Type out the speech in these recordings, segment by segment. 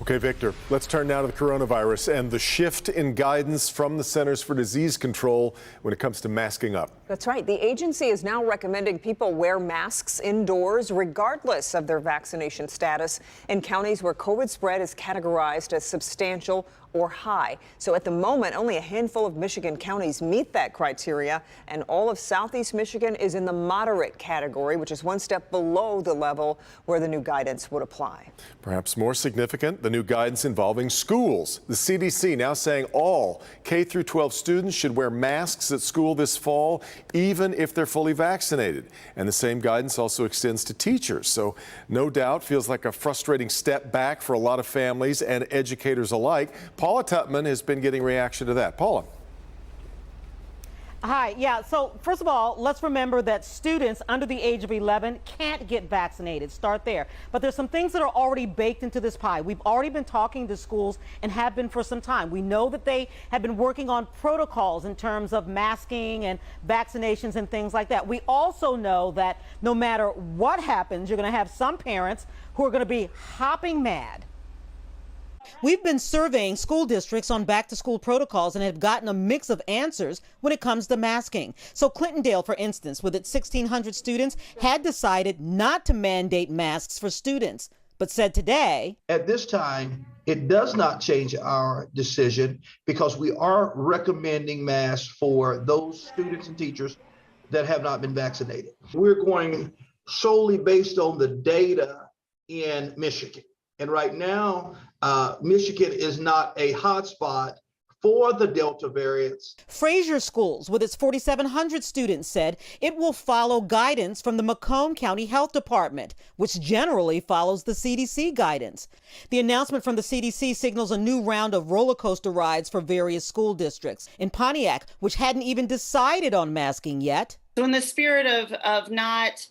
Okay, Victor, let's turn now to the coronavirus and the shift in guidance from the Centers for Disease Control when it comes to masking up. That's right. The agency is now recommending people wear masks indoors regardless of their vaccination status in counties where COVID spread is categorized as substantial or high. So at the moment, only a handful of Michigan counties meet that criteria, and all of Southeast Michigan is in the moderate category, which is one step below the level where the new guidance would apply. Perhaps more significant, the new guidance involving schools. The CDC now saying all K-12 students should wear masks at school this fall, even if they're fully vaccinated. And the same guidance also extends to teachers. So no doubt feels like a frustrating step back for a lot of families and educators alike. Paula Tutman has been getting reaction to that. Paula. Hi. Yeah. So first of all, let's remember that students under the age of 11 can't get vaccinated. Start there. But there's some things that are already baked into this pie. We've already been talking to schools and have been for some time. We know that they have been working on protocols in terms of masking and vaccinations and things like that. We also know that no matter what happens, you're going to have some parents who are going to be hopping mad. We've been surveying school districts on back-to-school protocols and have gotten a mix of answers when it comes to masking. So Clintondale, for instance, with its 1,600 students, had decided not to mandate masks for students, but said today, at this time, it does not change our decision because we are recommending masks for those students and teachers that have not been vaccinated. We're going solely based on the data in Michigan. And right now, Michigan is not a hotspot for the Delta variants. Fraser Schools, with its 4,700 students, said it will follow guidance from the Macomb County Health Department, which generally follows the CDC guidance. The announcement from the CDC signals a new round of roller coaster rides for various school districts. In Pontiac, which hadn't even decided on masking yet. So in the spirit of not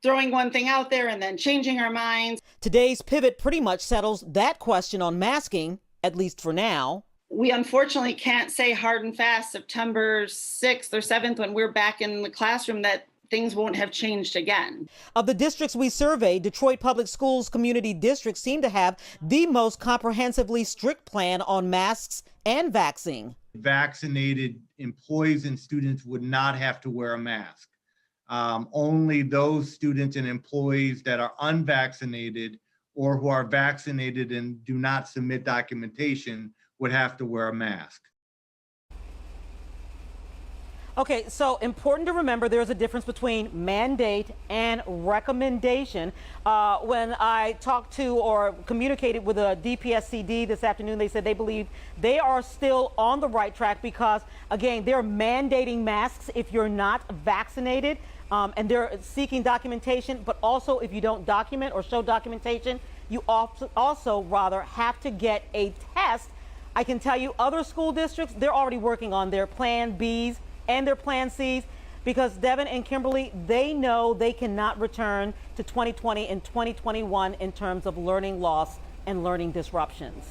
throwing one thing out there and then changing our minds. Today's pivot pretty much settles that question on masking, at least for now. We unfortunately can't say hard and fast September 6th or 7th when we're back in the classroom that things won't have changed again. Of the districts we surveyed, Detroit Public Schools community districts seem to have the most comprehensively strict plan on masks and vaccine. Vaccinated employees and students would not have to wear a mask. Only those students and employees that are unvaccinated or who are vaccinated and do not submit documentation would have to wear a mask. Okay, so important to remember there's a difference between mandate and recommendation. When I talked to or communicated with a DPSCD this afternoon, they said they believe they are still on the right track because, again, they're mandating masks if you're not vaccinated. And they're seeking documentation, but also if you don't document or show documentation, you also rather have to get a test. I can tell you other school districts, they're already working on their Plan Bs and their Plan Cs because Devin and Kimberly, they know they cannot return to 2020 and 2021 in terms of learning loss and learning disruptions.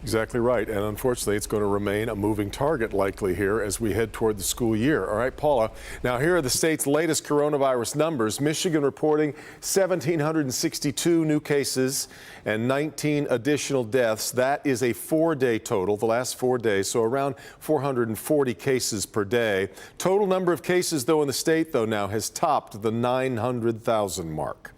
Exactly right. And unfortunately, it's going to remain a moving target likely here as we head toward the school year. All right, Paula. Now, here are the state's latest coronavirus numbers. Michigan reporting 1,762 new cases and 19 additional deaths. That is a 4-day total, the last 4 days, so around 440 cases per day. Total number of cases, though, in the state, though, now has topped the 900,000 mark.